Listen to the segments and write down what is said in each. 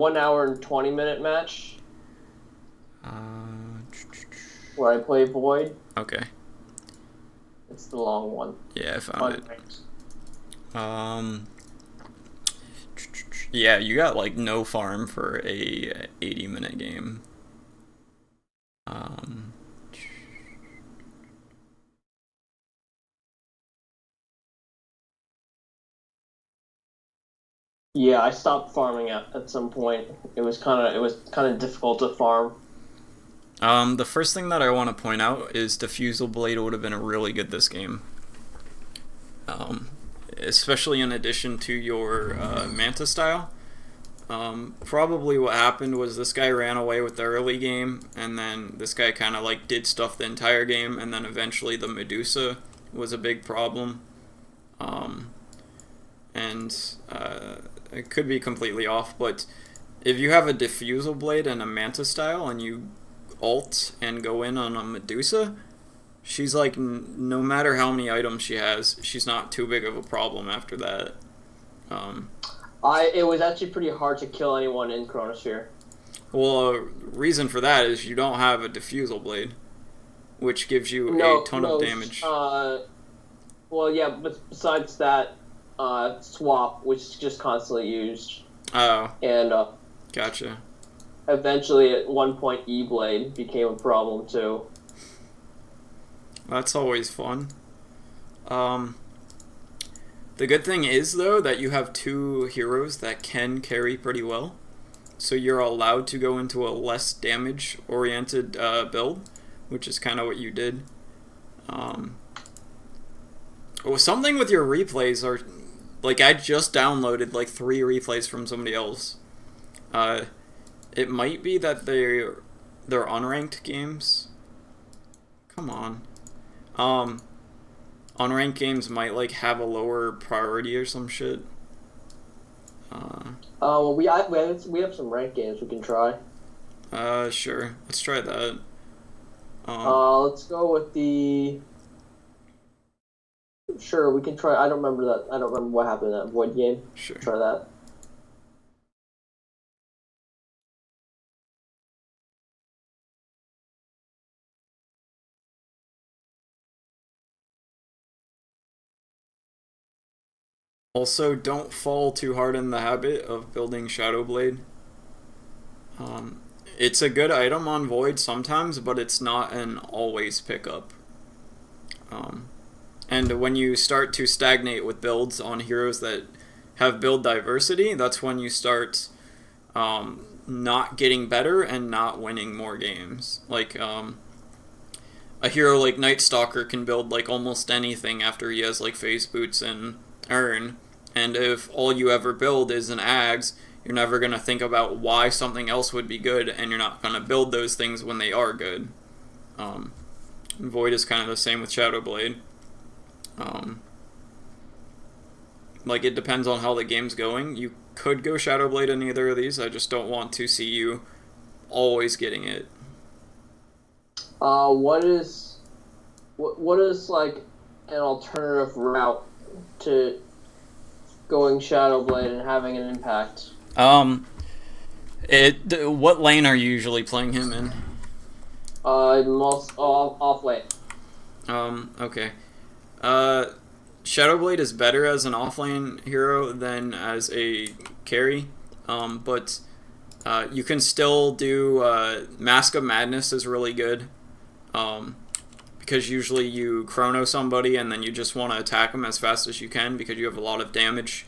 1 hour and 20-minute match Uh, where I play Void. okay. It's the long one. Yeah, I found it. Unranked. Yeah, you got like no farm for a 80-minute game. Um, Yeah, I stopped farming at some point. It was kind of difficult to farm. the first thing that I want to point out is Diffusal Blade would have been really good this game. Um, Especially in addition to your Manta style. Probably what happened was this guy ran away with the early game, and then this guy kind of like did stuff the entire game, and then eventually the Medusa was a big problem. Um, and it could be completely off, but if you have a Diffusal Blade and a Manta style, and you ult and go in on a Medusa, she's like, no matter how many items she has, she's not too big of a problem after that. Um, It was actually pretty hard to kill anyone in Chronosphere. Well, a reason for that is you don't have a Diffusal Blade, which gives you a No, ton of no. damage. Well, yeah, but besides that, swap, which is just constantly used, Oh, and gotcha. eventually at one point E-Blade became a problem too. That's always fun. Um, the good thing is, though, that you have two heroes that can carry pretty well. So you're allowed to go into a less damage-oriented build, which is kind of what you did. Something with your replays are... Like, I just downloaded, like, 3 replays from somebody else. It might be that they're unranked games. Come on. Unranked games might, like, have a lower priority or some shit. Well, we have some ranked games we can try. Sure. Let's try that. Let's go with the. Sure, we can try. I don't remember that. I don't remember what happened in that Void game. Sure. Try that. Also, don't fall too hard in the habit of building Shadow Blade. It's a good item on Void sometimes, but it's not an always pickup. And when you start to stagnate with builds on heroes that have build diversity, that's when you start not getting better and not winning more games. Like, a hero like Night Stalker can build like almost anything after he has like Phase Boots and Urn, and if all you ever build is an Ags, you're never going to think about why something else would be good, and you're not going to build those things when they are good. Void is kind of the same with Shadow Blade. Like, it depends on how the game's going. You could go Shadow Blade in either of these. I just don't want to see you always getting it. What is like an alternative route to going Shadow Blade and having an impact? What lane are you usually playing him in? Most off lane. Okay. Shadowblade is better as an offlane hero than as a carry, but you can still do Mask of Madness is really good, because usually you chrono somebody and then you just want to attack them as fast as you can because you have a lot of damage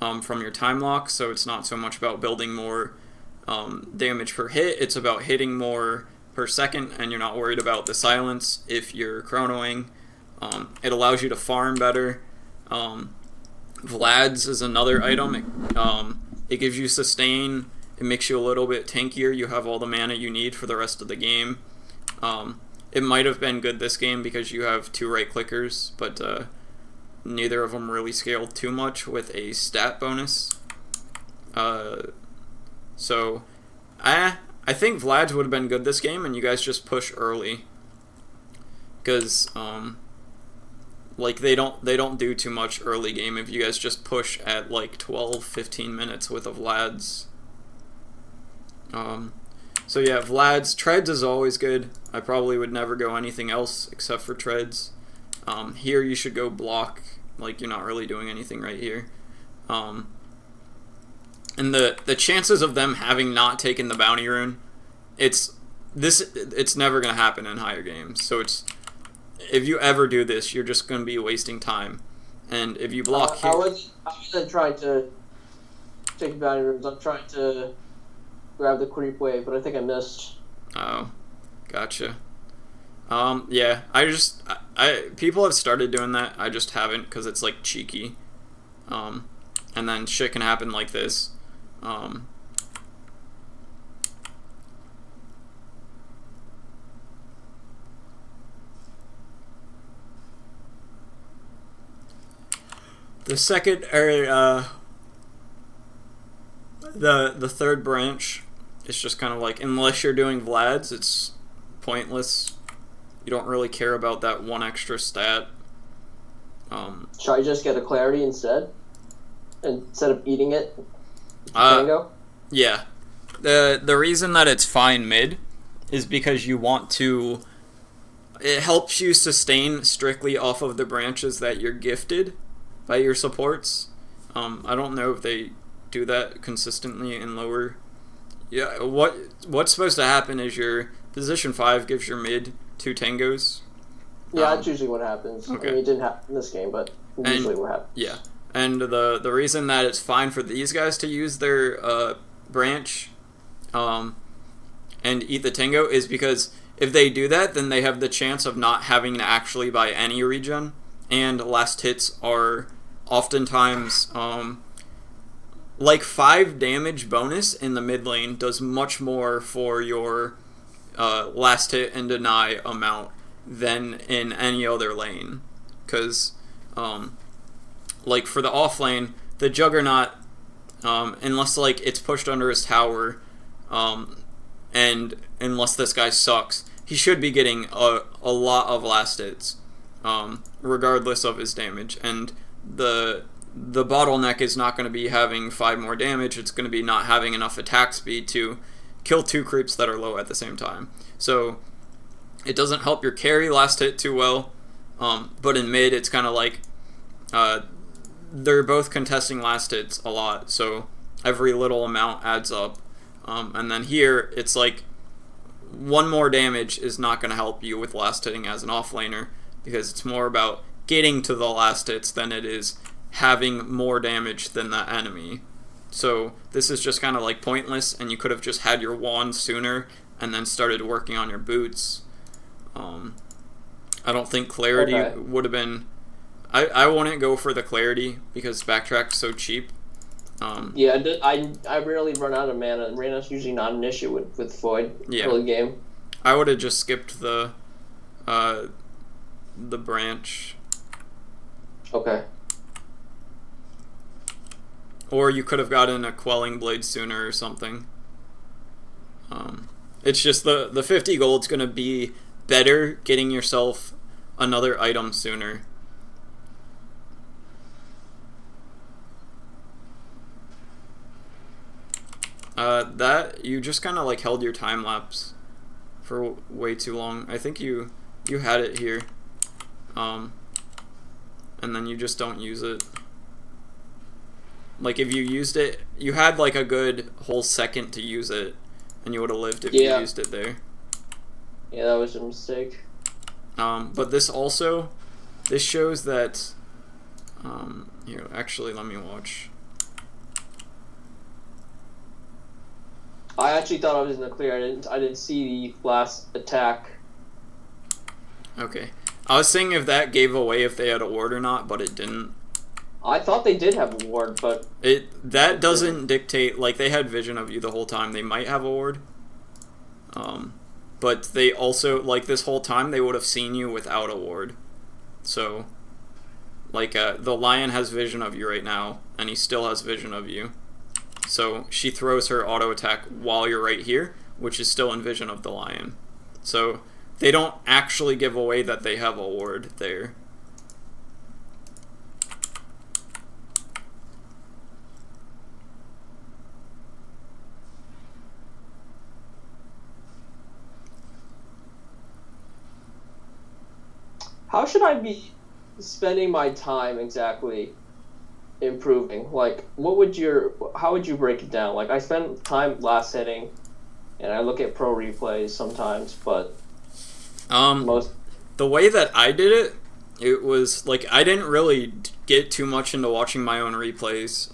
from your time lock, so it's not so much about building more damage per hit, it's about hitting more per second, and you're not worried about the silence if you're chronoing. It allows you to farm better. Vlad's is another item. It gives you sustain. It makes you a little bit tankier. You have all the mana you need for the rest of the game. It might have been good this game because you have 2 right clickers, but neither of them really scaled too much with a stat bonus. So, I think Vlad's would have been good this game, and you guys just push early. Because, like, they don't do too much early game if you guys just push at, like, 12, 15 minutes with a Vlad's. So yeah, Vlad's Treads is always good. I probably would never go anything else except for Treads. Here you should go block, like you're not really doing anything right here. And the chances of them having not taken the bounty rune, it's never gonna happen in higher games. So if you ever do this, you're just gonna be wasting time. And if you block here, I wasn't trying to take the bounty runes. I'm trying to grab the creep wave, but I think I missed. Oh, gotcha. Yeah, people have started doing that. I just haven't because it's like cheeky. And then shit can happen like this. The second, or the third branch is just kind of like, unless you're doing Vlad's, it's pointless. You don't really care about that one extra stat. Should I just get a clarity instead of eating it? Tango? Yeah. The reason that it's fine mid is because you want to. It helps you sustain strictly off of the branches that you're gifted by your supports. I don't know if they do that consistently in lower. Yeah, what's supposed to happen is your position 5 gives your mid 2 tangos. Yeah, that's usually what happens. Okay. I mean, it didn't happen in this game, but usually what happens. Yeah, and the reason that it's fine for these guys to use their branch, and eat the tango is because if they do that, then they have the chance of not having to actually buy any regen, and last hits are oftentimes like 5 damage bonus in the mid lane does much more for your last hit and deny amount than in any other lane. Because like for the off lane, the Juggernaut, unless like it's pushed under his tower, and unless this guy sucks, he should be getting a lot of last hits, regardless of his damage. And the bottleneck is not going to be having 5 more damage, it's going to be not having enough attack speed to kill 2 creeps that are low at the same time. So it doesn't help your carry last hit too well, but in mid it's kind of like they're both contesting last hits a lot, so every little amount adds up. And then here it's like 1 more damage is not going to help you with last hitting as an offlaner, because it's more about getting to the last hits than it is having more damage than the enemy. So this is just kind of like pointless, and you could have just had your wand sooner and then started working on your boots. I don't think clarity would have been. I wouldn't go for the clarity because backtrack's so cheap. Yeah, I rarely run out of mana. Mana's usually not an issue with Void early game. I would have just skipped the branch. Okay. Or you could have gotten a Quelling Blade sooner or something. It's just the 50 gold's going to be better getting yourself another item sooner. That you just kind of like held your time lapse for way too long. I think you had it here, and then you just don't use it. Like if you used it, you had like a good whole second to use it, and you would have lived if you used it there. Yeah, that was a mistake. But this shows that. Here, actually, let me watch. I actually thought I was in the clear. I didn't see the last attack. Okay, I was saying if that gave away if they had a ward or not, but it didn't. I thought they did have a ward, but that doesn't dictate. Like they had vision of you the whole time. They might have a ward. But they also, like this whole time they would have seen you without a ward. So, like the lion has vision of you right now, and he still has vision of you. So she throws her auto attack while you're right here, which is still in vision of the lion. So they don't actually give away that they have a ward there. how should I be spending my time exactly improving? Like, how would you break it down? Like, I spend time last hitting, and I look at pro replays sometimes, but most. The way that I did it, it was like I didn't really get too much into watching my own replays.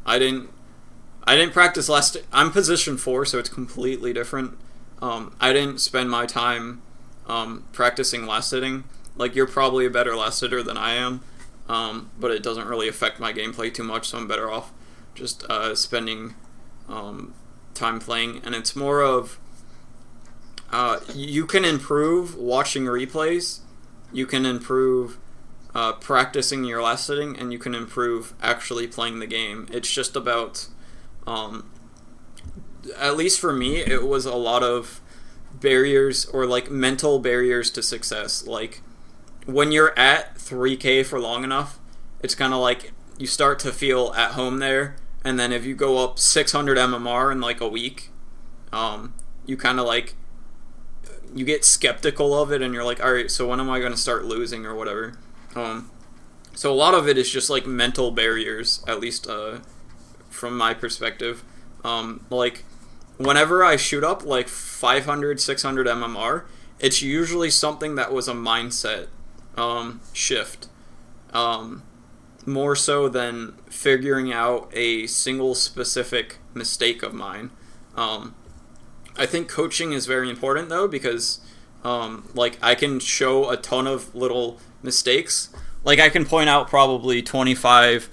I didn't practice last. I'm position 4, so it's completely different. I didn't spend my time practicing last hitting. Like, you're probably a better last hitter than I am, but it doesn't really affect my gameplay too much, so I'm better off just spending time playing. And it's more of you can improve watching replays, you can improve practicing your last hitting, and you can improve actually playing the game. It's just about, at least for me, it was a lot of barriers or like mental barriers to success. Like, when you're at 3K for long enough, it's kind of like you start to feel at home there, and then if you go up 600 MMR in like a week, you kind of like, you get skeptical of it, and you're like, all right, so when am I going to start losing or whatever? So a lot of it is just like mental barriers, at least from my perspective. Like, whenever I shoot up like 500, 600 MMR, it's usually something that was a mindset shift, more so than figuring out a single specific mistake of mine. I think coaching is very important though, because like, I can show a ton of little mistakes. Like, I can point out probably 25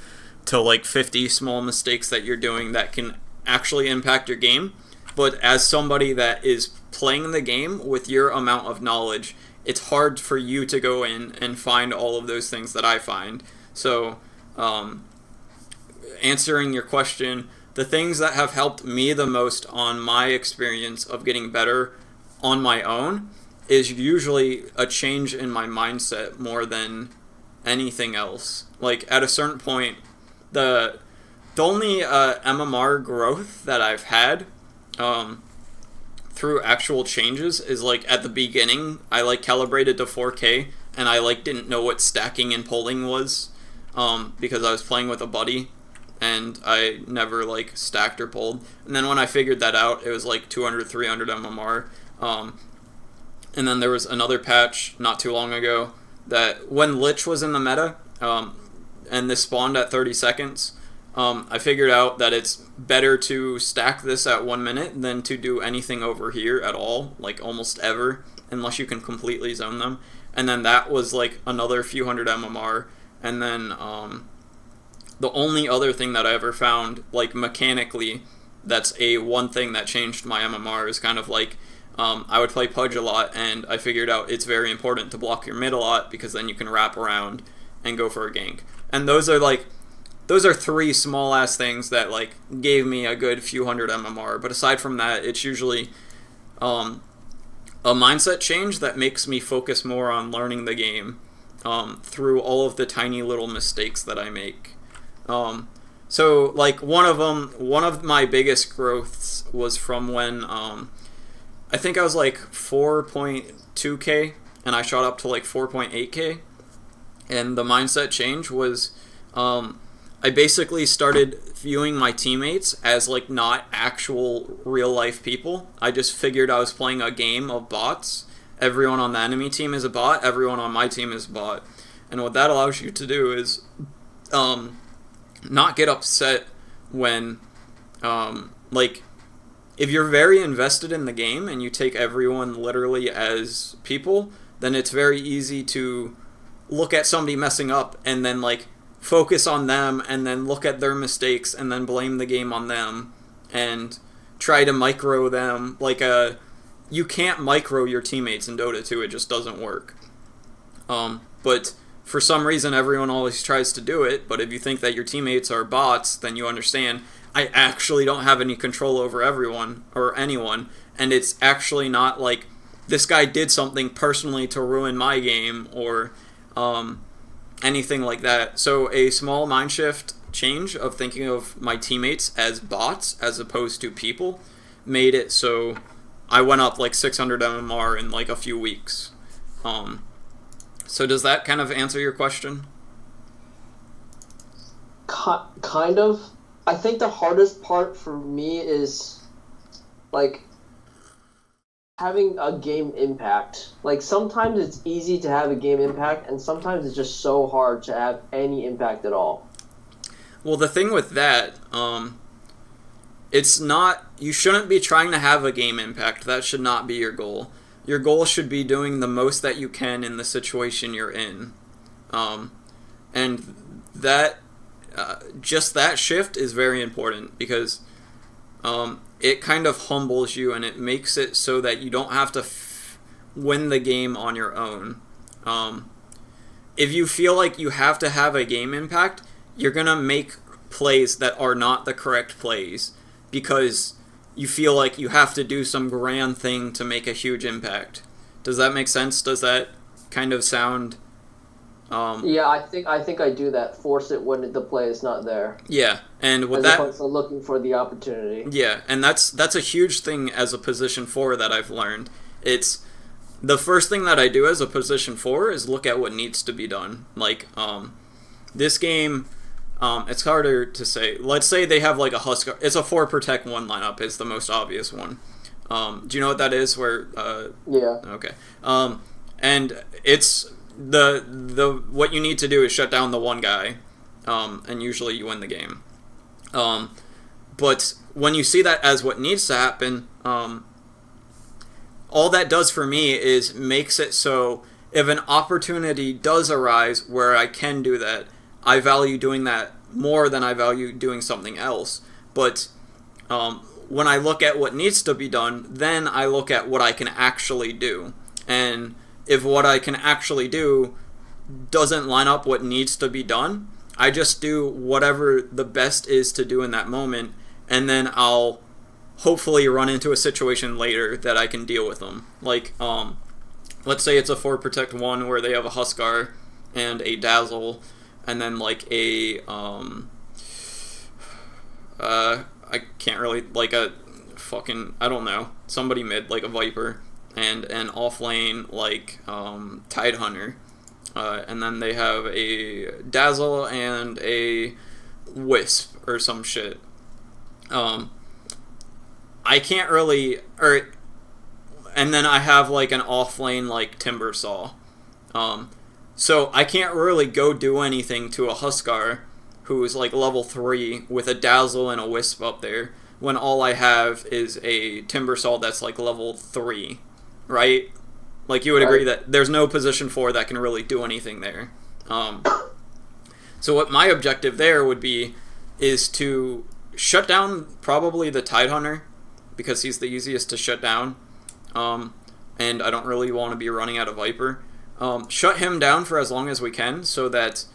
to like 50 small mistakes that you're doing that can actually impact your game. But as somebody that is playing the game with your amount of knowledge, it's hard for you to go in and find all of those things that I find. So, answering your question, the things that have helped me the most on my experience of getting better on my own is usually a change in my mindset more than anything else. Like, at a certain point, the only MMR growth that I've had through actual changes is like at the beginning I like calibrated to 4K, and I like didn't know what stacking and pulling was because I was playing with a buddy and I never like stacked or pulled. And then when I figured that out, it was like 200, 300 MMR. And then there was another patch not too long ago that when Lich was in the meta, and this spawned at 30 seconds, I figured out that it's better to stack this at 1 minute than to do anything over here at all, like almost ever, unless you can completely zone them. And then that was like another few hundred MMR. And then the only other thing that I ever found, like mechanically, that's one thing that changed my MMR is kind of like, I would play Pudge a lot, and I figured out it's very important to block your mid a lot, because then you can wrap around and go for a gank. And those are 3 small ass things that like gave me a good few hundred MMR. But aside from that, it's usually a mindset change that makes me focus more on learning the game through all of the tiny little mistakes that I make. So like one of my biggest growths was from when I think I was like 4.2k and I shot up to like 4.8k, and the mindset change was I basically started viewing my teammates as like not actual real life people. I just figured I was playing a game of bots. Everyone on the enemy team is a bot, everyone on my team is a bot. And what that allows you to do is not get upset when like, if you're very invested in the game and you take everyone literally as people, then it's very easy to look at somebody messing up and then like focus on them and then look at their mistakes and then blame the game on them and try to micro them. Like, you can't micro your teammates in Dota 2, it just doesn't work. But for some reason everyone always tries to do it, but if you think that your teammates are bots, then you understand I actually don't have any control over everyone or anyone, and it's actually not like this guy did something personally to ruin my game or anything like that. So a small mind shift change of thinking of my teammates as bots as opposed to people made it so I went up like 600 MMR in like a few weeks. So does that kind of answer your question? Kind of. I think the hardest part for me is like having a game impact. Like sometimes it's easy to have a game impact, and sometimes it's just so hard to have any impact at all. Well, the thing with that, it's not. You shouldn't be trying to have a game impact. That should not be your goal. Your goal should be doing the most that you can in the situation you're in, and that just that shift is very important because it kind of humbles you and it makes it so that you don't have to win the game on your own. If you feel like you have to have a game impact, you're gonna make plays that are not the correct plays because you feel like you have to do some grand thing to make a huge impact. Does that make sense? Does that kind of sound? Yeah, I think I do that. Force it when the play is not there, Yeah, and with as that, opposed to looking for the opportunity. yeah, and that's a huge thing as a position four that I've learned. It's the first thing that I do as a position four is look at what needs to be done. Like this game, it's harder to say. Let's say they have like a Huskar. It's a 4 protect 1 lineup. Is the most obvious one. Do you know what that is? Where Yeah. okay, and it's the what you need to do is shut down the one guy, and usually you win the game. But when you see that as what needs to happen, all that does for me is makes it so if an opportunity does arise where I can do that, I value doing that more than I value doing something else. But when I look at what needs to be done, then I look at what I can actually do. And if what I can actually do doesn't line up what needs to be done, I just do whatever the best is to do in that moment, and then I'll hopefully run into a situation later that I can deal with them. Like, let's say it's a 4 protect 1 where they have a Huskar and a Dazzle, and then like a I can't really, like a fucking, I don't know, somebody mid, like a Viper, and an off lane like Tidehunter, and then they have a Dazzle and a Wisp or some shit. I can't really, and then I have like an off lane like Timbersaw. So I can't really go do anything to a Huskar who is like level 3 with a Dazzle and a Wisp up there when all I have is a Timbersaw that's like level 3, right? Like you would agree that there's no position 4 that can really do anything there. So what my objective there would be is to shut down probably the Tidehunter because he's the easiest to shut down, and I don't really want to be running out of Viper. Shut him down for as long as we can so that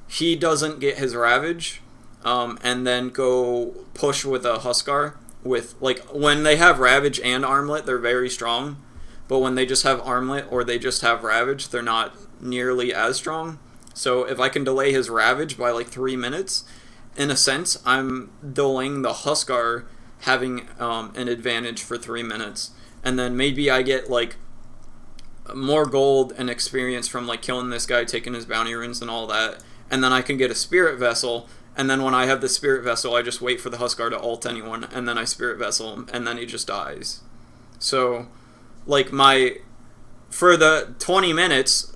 he doesn't get his Ravage, and then go push with a Huskar. With like when they have Ravage and Armlet, they're very strong, but when they just have Armlet or they just have Ravage, they're not nearly as strong. So if I can delay his Ravage by like 3 minutes, in a sense, I'm delaying the Huskar having an advantage for 3 minutes, and then maybe I get like more gold and experience from like killing this guy, taking his bounty runes and all that, and then I can get a Spirit Vessel, and then when I have the Spirit Vessel, I just wait for the Huskar to ult anyone, and then I Spirit Vessel him, and then he just dies. So, like for the 20 minutes,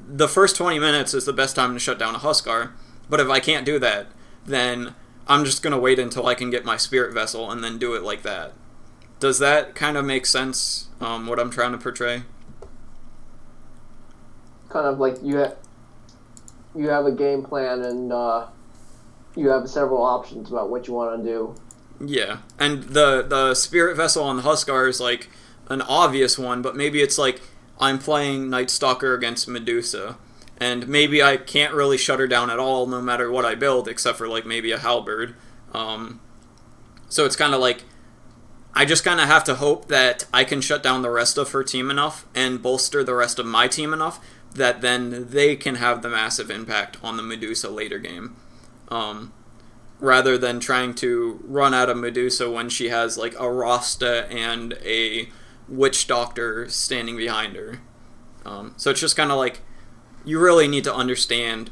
the first 20 minutes is the best time to shut down a Huskar, but if I can't do that, then I'm just going to wait until I can get my Spirit Vessel and then do it like that. Does that kind of make sense, what I'm trying to portray? Kind of like you have a game plan and you have several options about what you want to do. Yeah, and the Spirit Vessel on the Huskar is like an obvious one, but maybe it's like I'm playing Night Stalker against Medusa, and maybe I can't really shut her down at all no matter what I build, except for like maybe a Halberd. So it's kind of like I just kind of have to hope that I can shut down the rest of her team enough and bolster the rest of my team enough that then they can have the massive impact on the Medusa later game. Rather than trying to run out of Medusa when she has like a Rasta and a Witch Doctor standing behind her. So it's just kind of like you really need to understand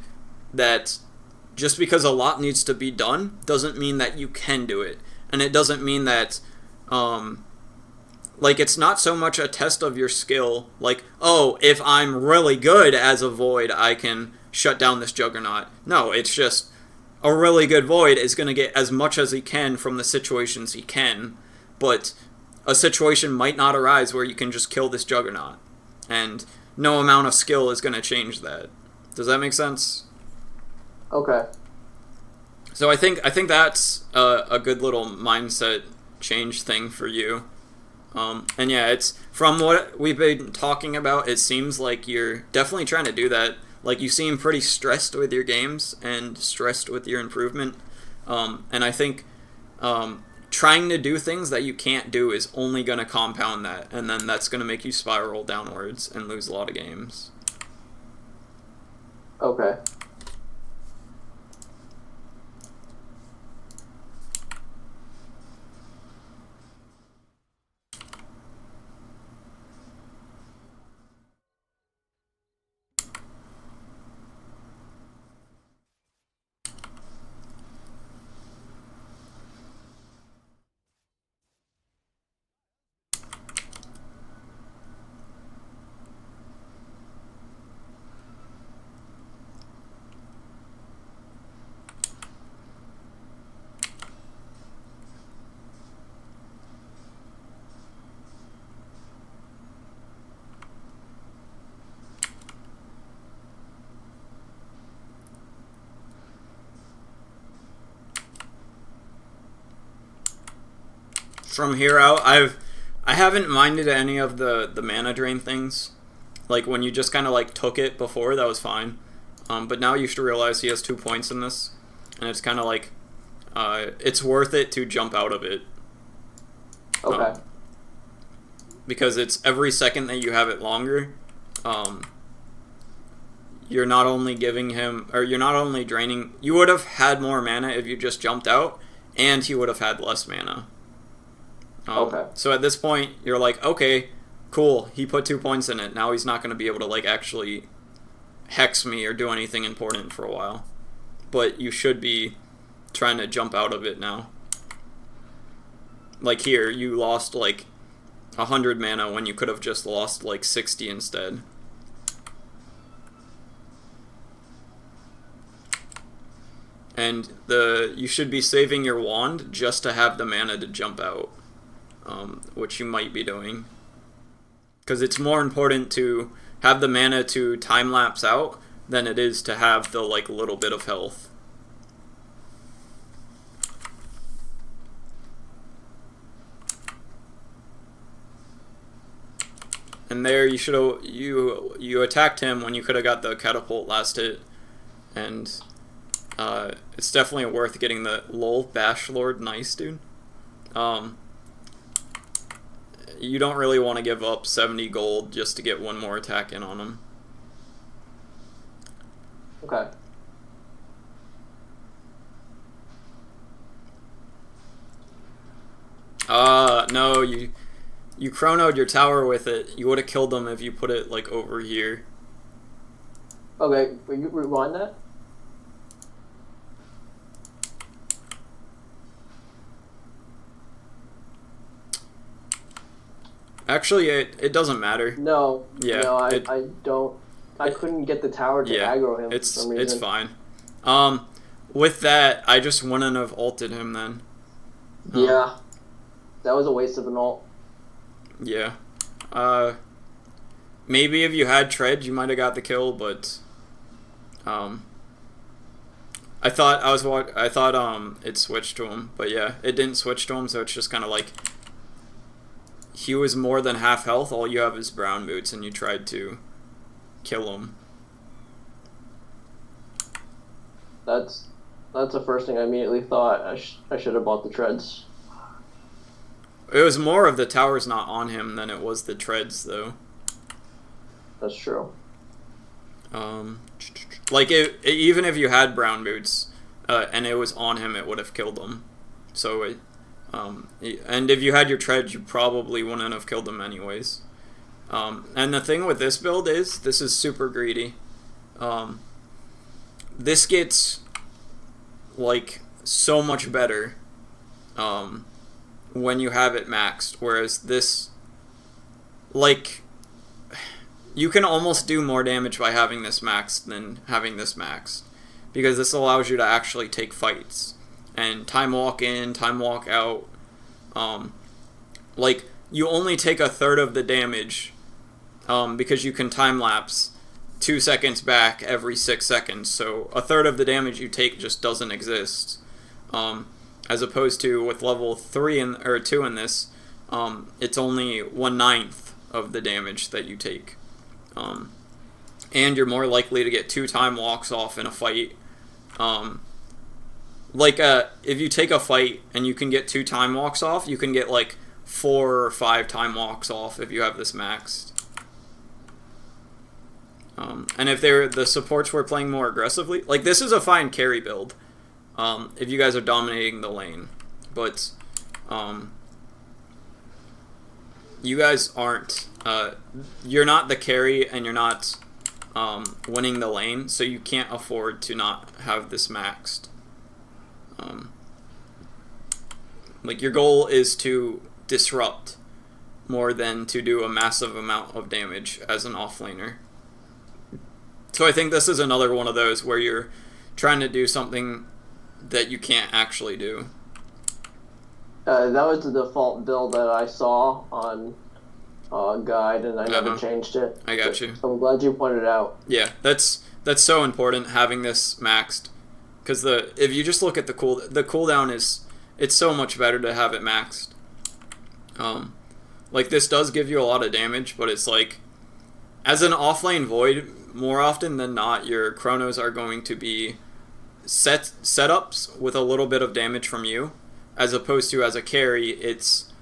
that just because a lot needs to be done doesn't mean that you can do it. And it doesn't mean that, like, it's not so much a test of your skill, like, oh, if I'm really good as a Void, I can shut down this Juggernaut. No, it's just a really good Void is going to get as much as he can from the situations he can, but a situation might not arise where you can just kill this Juggernaut. And no amount of skill is going to change that. Does that make sense? Okay. So I think that's a good little mindset change thing for you. And yeah, it's from what we've been talking about, it seems like you're definitely trying to do that. Like, you seem pretty stressed with your games and stressed with your improvement. And I think trying to do things that you can't do is only going to compound that, and then that's going to make you spiral downwards and lose a lot of games. Okay. From here out, I haven't minded any of the mana drain things. Like, when you just kind of like took it before, that was fine. But now you should realize he has 2 points in this, and it's kind of like it's worth it to jump out of it. Okay. Because it's every second that you have it longer, you're not only giving him, or you're not only draining. You would have had more mana if you just jumped out, and he would have had less mana. Okay. So at this point, you're like, okay, cool, he put 2 points in it. Now he's not going to be able to, like, actually hex me or do anything important for a while. But you should be trying to jump out of it now. Like here, you lost, like, 100 mana when you could have just lost, like, 60 instead. And you should be saving your wand just to have the mana to jump out. Which you might be doing. Because it's more important to have the mana to time-lapse out than it is to have the, like, little bit of health. And there you should have, you attacked him when you could have got the catapult last hit. And it's definitely worth getting the lol bash lord. Nice, dude. You don't really want to give up 70 gold just to get one more attack in on him. Okay. No, you chronoed your tower with it. You would have killed him if you put it, like, over here. Okay, will you rewind that? Actually, it doesn't matter. No. Yeah. No, I don't. I couldn't get the tower to aggro him for some reason. It's fine. With that, I just wouldn't have ulted him then. Yeah. That was a waste of an ult. Yeah. Maybe if you had tread, you might have got the kill, but I thought it switched to him, but yeah, it didn't switch to him, so it's just kind of like he was more than half health. All you have is brown boots, and you tried to kill him. That's the first thing I immediately thought. I should have bought the treads. It was more of the towers not on him than it was the treads, though. That's true. Like, even if you had brown boots, and it was on him, it would have killed him. So, and if you had your treads, you probably wouldn't have killed him anyways. And the thing with this build is, this is super greedy. Um, this gets like so much better when you have it maxed, whereas this, like, you can almost do more damage by having this maxed than having this maxed, because this allows you to actually take fights and time walk in, time walk out. Like, you only take a third of the damage because you can time lapse 2 seconds back every 6 seconds, so a third of the damage you take just doesn't exist. As opposed to with level 3 or 2 in this, it's only 1/9 of the damage that you take. And you're more likely to get 2 time walks off in a fight. If you take a fight and you can get 2 time walks off, you can get like 4 or 5 time walks off if you have this maxed. And if the supports were playing more aggressively, like, this is a fine carry build if you guys are dominating the lane, but you guys aren't. You're not the carry, and you're not winning the lane, so you can't afford to not have this maxed. Like, your goal is to disrupt more than to do a massive amount of damage as an offlaner. So I think this is another one of those where you're trying to do something that you can't actually do. That was the default build that I saw on Guide, and I never changed it. I got you. So I'm glad you pointed it out. Yeah, that's so important, having this maxed, because if you just look at the cooldown it's so much better to have it maxed. Like, this does give you a lot of damage, but it's like, as an offlane Void, more often than not, your chronos are going to be setups with a little bit of damage from you, as opposed to as a carry, it's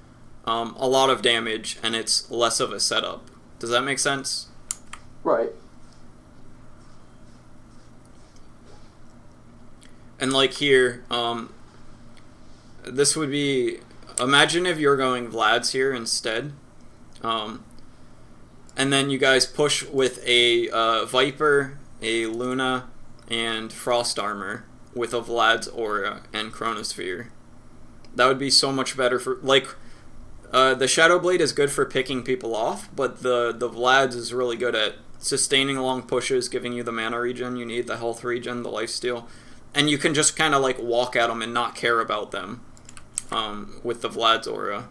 a lot of damage and it's less of a setup. Does that make sense? Right. And like here, this would be, imagine if you're going Vlad's here instead, and then you guys push with a Viper, a Luna, and Frost Armor with a Vlad's Aura and Chronosphere. That would be so much better for, like, the Shadow Blade is good for picking people off, but the Vlad's is really good at sustaining long pushes, giving you the mana regen you need, the health regen, the lifesteal, and you can just kind of like walk at them and not care about them with the Vlad's Aura.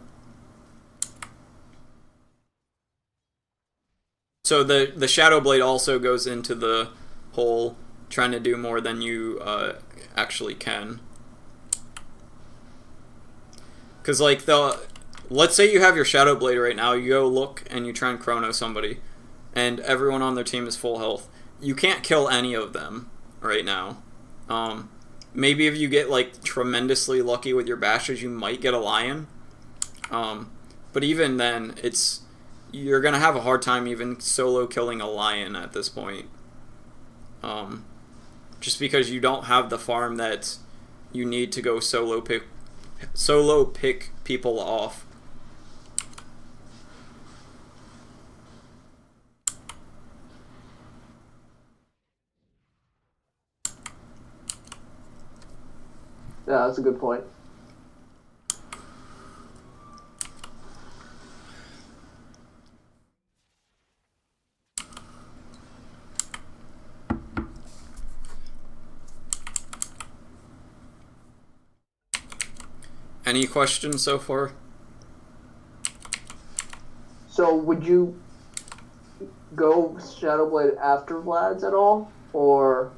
So the Shadow Blade also goes into the whole trying to do more than you actually can. Because, like, let's say you have your Shadow Blade right now, you go look and you try and chrono somebody, and everyone on their team is full health. You can't kill any of them right now. Maybe if you get, like, tremendously lucky with your bashes, you might get a Lion. But even then, you're going to have a hard time even solo killing a Lion at this point. Just because you don't have the farm that you need to go solo pick people off. Yeah, that's a good point. Any questions so far? So would you go Shadowblade after Vlad's at all, or?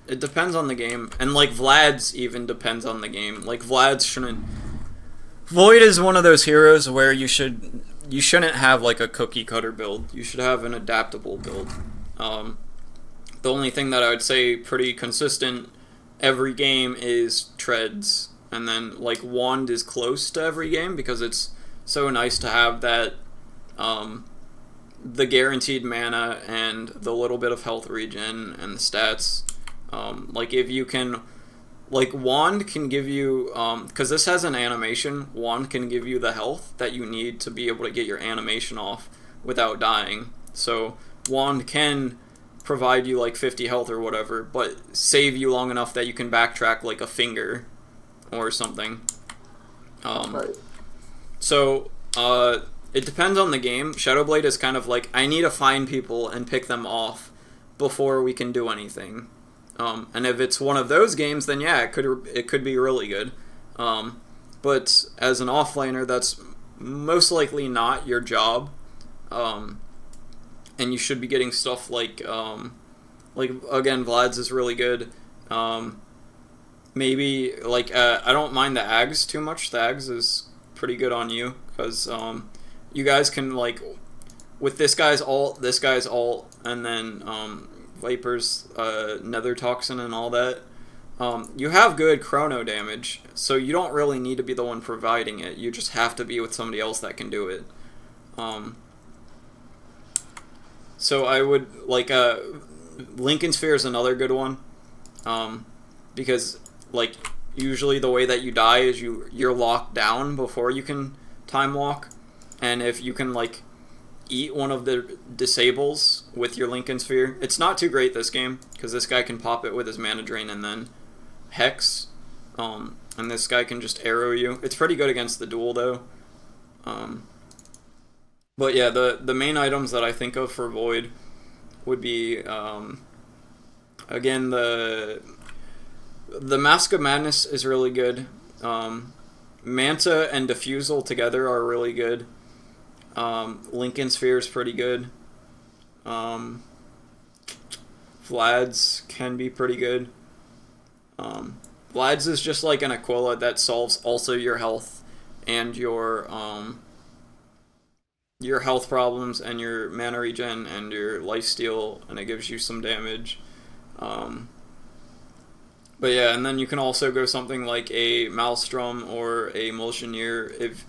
It depends on the game, and like Vlad's even depends on the game. Like Vlad's shouldn't. Void is one of those heroes where you shouldn't have like a cookie cutter build. You should have an adaptable build. The only thing that I would say pretty consistent every game is treads, and then like wand is close to every game because it's so nice to have that the guaranteed mana and the little bit of health regen and the stats. Like if you can, like wand can give you, because this has an animation, wand can give you the health that you need to be able to get your animation off without dying. So wand can provide you like 50 health or whatever, but save you long enough that you can backtrack like a finger or something. Right. So, it depends on the game. Shadowblade is kind of like, I need to find people and pick them off before we can do anything. And if it's one of those games, then yeah, it could be really good. But as an offlaner, that's most likely not your job. And you should be getting stuff like again, Vlad's is really good. Maybe like I don't mind the Ags too much. The Ags is pretty good on you because you guys can like with this guy's ult, and then Viper's Nether Toxin and all that. You have good chrono damage, so you don't really need to be the one providing it. You just have to be with somebody else that can do it. So I would like Lincoln Sphere is another good one, because like usually the way that you die is you're locked down before you can time walk, and if you can like eat one of the disables with your Lincoln Sphere, it's not too great this game because this guy can pop it with his mana drain and then Hex, and this guy can just arrow you. It's pretty good against the duel though. But yeah, the main items that I think of for Void would be again the Mask of Madness is really good. Manta and Diffusal together are really good. Lincoln Sphere is pretty good. Vlad's can be pretty good. Vlad's is just like an Aquila that solves also your health and your health problems and your mana regen and your lifesteal, and it gives you some damage. But yeah, and then you can also go something like a Maelstrom or a Molshinir if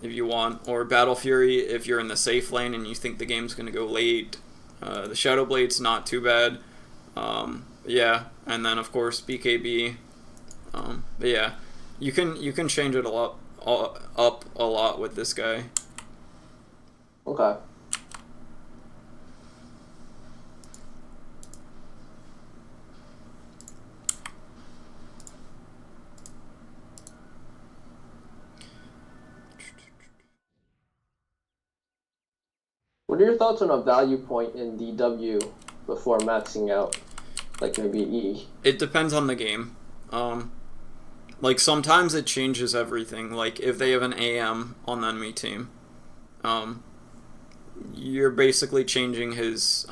you want, or Battle Fury if you're in the safe lane and you think the game's going to go late. The Shadowblade's not too bad. Yeah, and then of course BKB. But yeah, you can change it up a lot with this guy. Okay. What are your thoughts on a value point in DW before maxing out? Like maybe E? It depends on the game. Like sometimes it changes everything. Like if they have an AM on the enemy team, you're basically changing his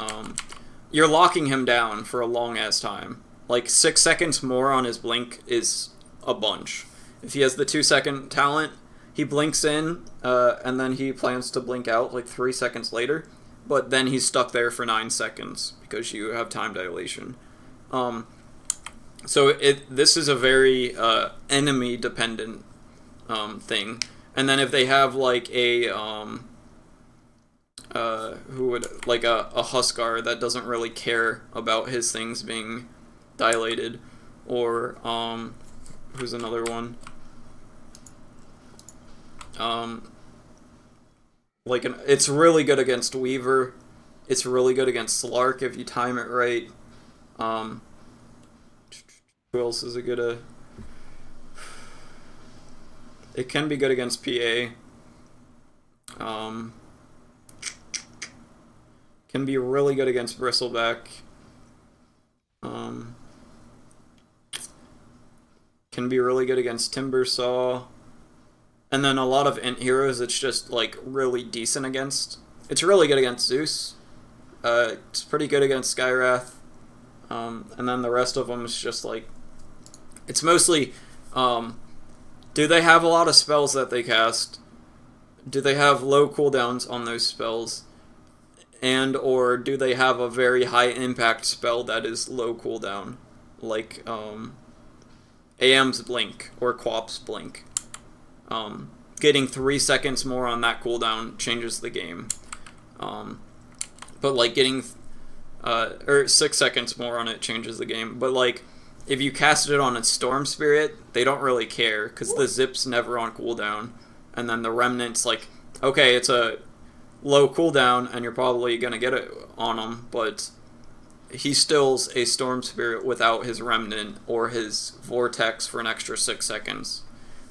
you're locking him down for a long ass time. Like 6 seconds more on his blink is a bunch. If he has the 2-second talent, he blinks in and then he plans to blink out like 3 seconds later, but then he's stuck there for 9 seconds because you have time dilation. So this is a very enemy dependent thing. And then if they have like a who would like a Huskar that doesn't really care about his things being dilated, or who's another one? It's really good against Weaver. It's really good against Slark if you time it right. Who else is it good? It can be good against PA. Can be really good against Bristleback. Can be really good against Timbersaw. And then a lot of int heroes it's just like really decent against. It's really good against Zeus. It's pretty good against Skywrath. And then the rest of them is just like, it's mostly, do they have a lot of spells that they cast? Do they have low cooldowns on those spells? And or do they have a very high impact spell that is low cooldown? Like AM's Blink or Quap's Blink. Getting 3 seconds more on that cooldown changes the game. But like getting or 6 seconds more on it changes the game. But like if you cast it on a Storm Spirit, they don't really care because the zip's never on cooldown. And then the Remnant's like, okay, it's a low cooldown and you're probably gonna get it on them, but he stills a Storm Spirit without his Remnant or his Vortex for an extra 6 seconds.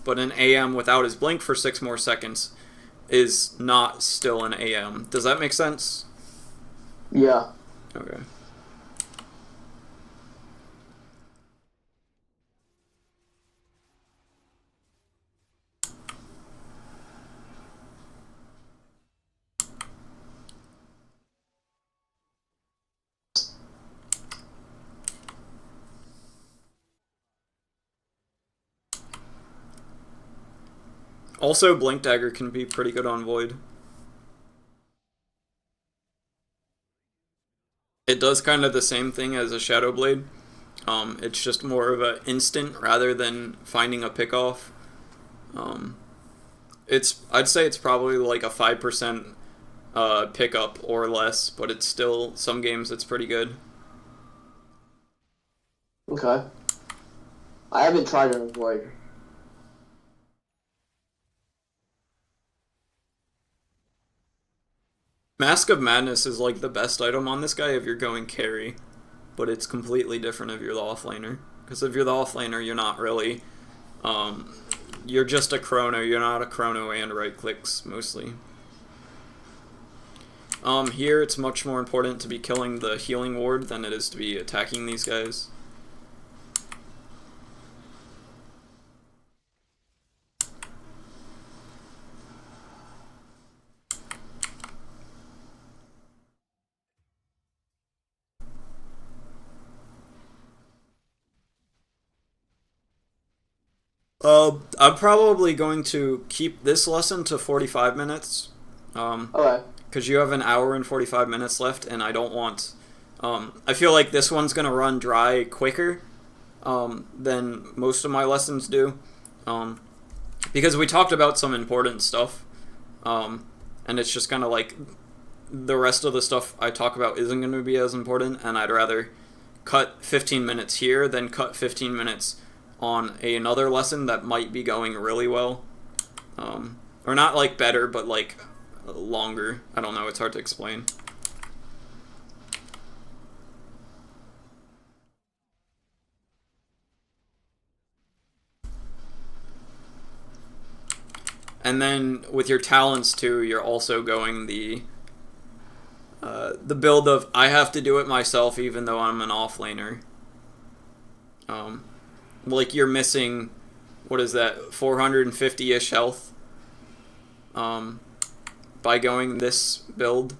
But an AM without his Blink for 6 more seconds is not still an AM. Does that make sense? Yeah. Okay. Also, Blink Dagger can be pretty good on Void. It does kind of the same thing as a Shadow Blade. It's just more of an instant rather than finding a pickoff. I'd say it's probably like a 5% pickup or less, but it's still, some games it's pretty good. Okay. I haven't tried it on Void. Mask of Madness is like the best item on this guy if you're going carry, but it's completely different if you're the offlaner. Because if you're the offlaner, you're not really, you're just a chrono. You're not a chrono and right clicks mostly. Here it's much more important to be killing the healing ward than it is to be attacking these guys. I'm probably going to keep this lesson to 45 minutes. Okay. Because you have an hour and 45 minutes left, and I don't want... I feel like this one's going to run dry quicker than most of my lessons do. Because we talked about some important stuff. And it's just kind of like the rest of the stuff I talk about isn't going to be as important, and I'd rather cut 15 minutes here than cut 15 minutes on another lesson that might be going really well. Or not like better, but like longer. I don't know, it's hard to explain. And then with your talents too, you're also going the build of I have to do it myself even though I'm an offlaner. Like you're missing, what is that, 450-ish health by going this build.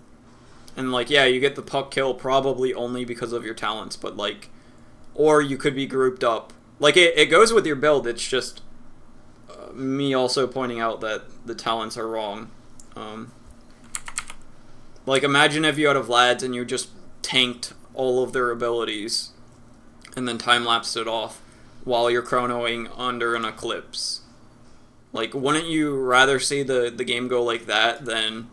And like, yeah, you get the puck kill probably only because of your talents, but like, or you could be grouped up. Like it goes with your build, it's just me also pointing out that the talents are wrong. Like imagine if you had a Vlad's and you just tanked all of their abilities and then time-lapsed it off while you're chronoing under an eclipse. Like, wouldn't you rather see the game go like that than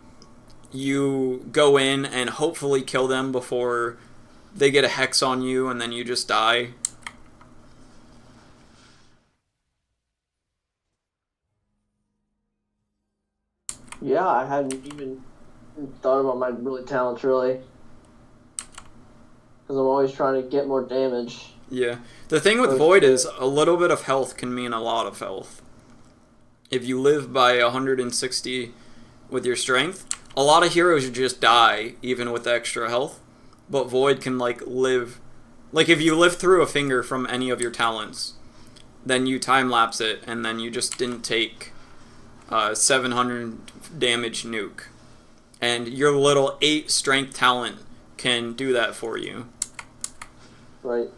you go in and hopefully kill them before they get a hex on you and then you just die? Yeah, I hadn't even thought about my really talents, really. Because I'm always trying to get more damage. Yeah. The thing with Void is a little bit of health can mean a lot of health. If you live by 160 with your strength, a lot of heroes just die even with extra health. But Void can like live... Like if you live through a finger from any of your talents, then you time-lapse it and then you just didn't take 700 damage nuke. And your little 8 strength talent can do that for you. Right.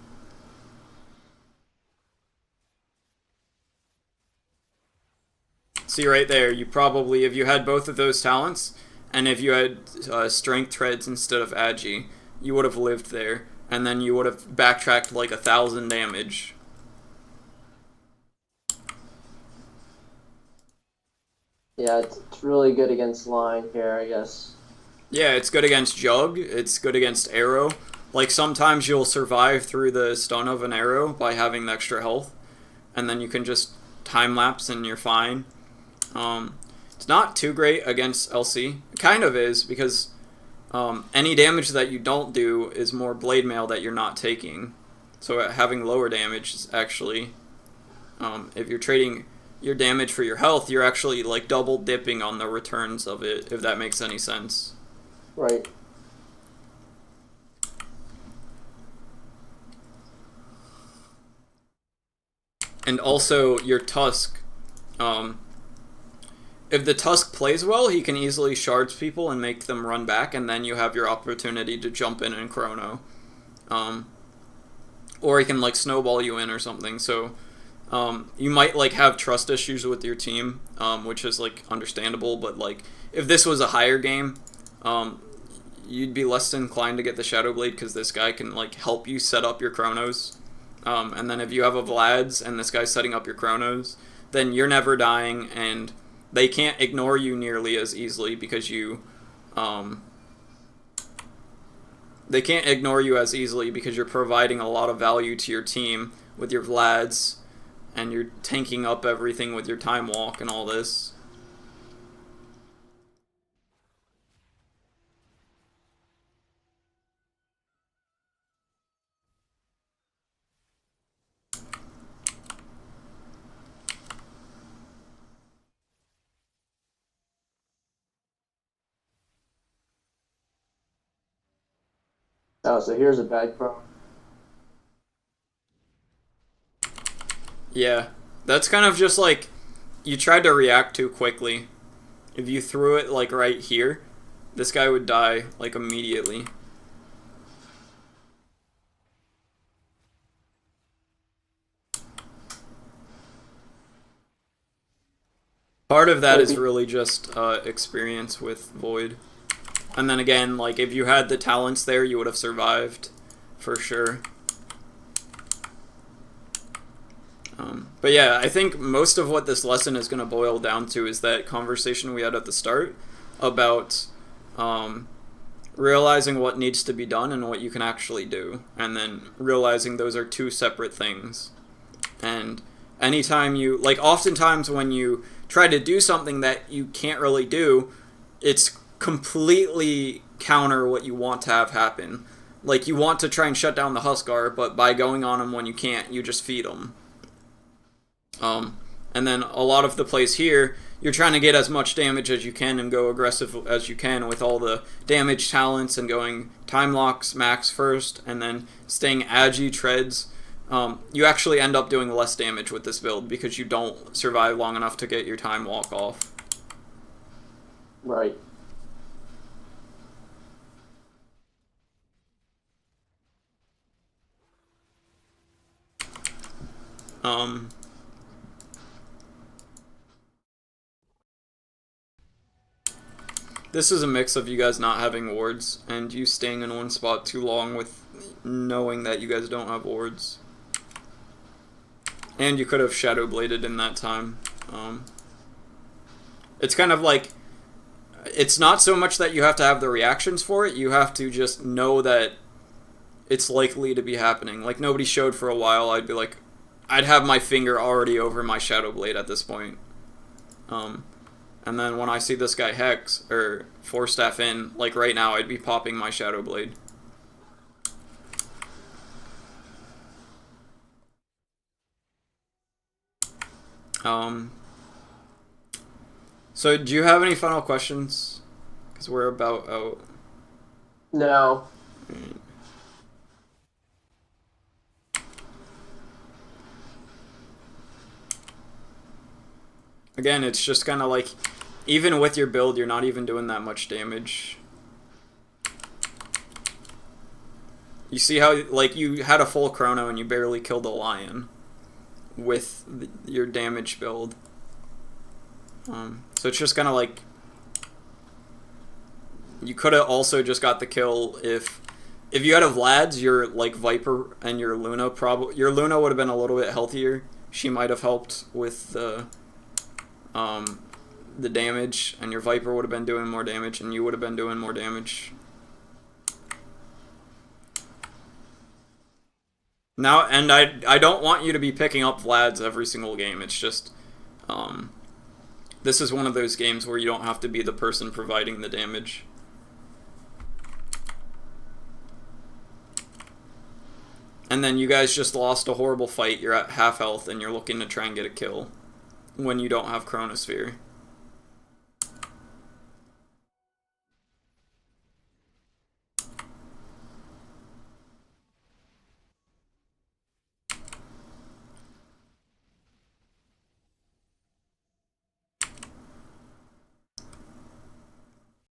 See right there, you probably, if you had both of those talents, and if you had strength treads instead of agi, you would have lived there, and then you would have backtracked like 1,000 damage. Yeah, it's really good against line here, I guess. Yeah, it's good against Jug, it's good against Arrow. Like sometimes you'll survive through the stun of an Arrow by having the extra health, and then you can just time-lapse and you're fine. It's not too great against LC. It kind of is, because Any damage that you don't do is more blade mail that you're not taking. So having lower damage is actually, if you're trading your damage for your health, you're actually like double dipping on the returns of it, if that makes any sense. Right. And also your Tusk, if the Tusk plays well, he can easily shards people and make them run back, and then you have your opportunity to jump in and chrono. Or he can like snowball you in or something. So you might like have trust issues with your team, which is like understandable. But like if this was a higher game, you'd be less inclined to get the Shadow Blade because this guy can like help you set up your chronos. And then if you have a Vlad's and this guy's setting up your chronos, then you're never dying, and they can't ignore you nearly as easily because you they can't ignore you as easily because you're providing a lot of value to your team with your Vlads, and you're tanking up everything with your Time Walk and all this. Oh, so here's a bad pro. Yeah, that's kind of just like you tried to react too quickly. If you threw it like right here, this guy would die like immediately. Part of that is really just experience with Void. And then again, like if you had the talents there, you would have survived for sure. But yeah, I think most of what this lesson is going to boil down to is that conversation we had at the start about realizing what needs to be done and what you can actually do, and then realizing those are two separate things. And anytime you, like oftentimes when you try to do something that you can't really do, it's completely counter what you want to have happen. Like you want to try and shut down the Huskar, but by going on him when you can't, you just feed him. And then a lot of the plays here, you're trying to get as much damage as you can and go aggressive as you can with all the damage talents and going time locks max first and then staying agi treads. You actually end up doing less damage with this build because you don't survive long enough to get your time walk off. Right. This is a mix of you guys not having wards and you staying in one spot too long with knowing that you guys don't have wards. And you could have Shadow Bladed in that time. It's kind of like, it's not so much that you have to have the reactions for it, you have to just know that it's likely to be happening. Like nobody showed for a while, I'd be like, I'd have my finger already over my Shadow Blade at this point. And then when I see this guy Hex, or 4-staff in, like right now, I'd be popping my Shadow Blade. So do you have any final questions? Because we're about out. No. Right. Again, it's just kind of like, even with your build, you're not even doing that much damage. You see how, like, you had a full chrono and you barely killed a lion with your damage build. So it's just kind of like, you could have also just got the kill if you had a Vlad's, your like Viper and your Luna your Luna would have been a little bit healthier. She might have helped with the damage, and your Viper would have been doing more damage, and you would have been doing more damage. Now, and I don't want you to be picking up Vlad's every single game. It's just, this is one of those games where you don't have to be the person providing the damage. And then you guys just lost a horrible fight. You're at half health, and you're looking to try and get a kill when you don't have Chronosphere.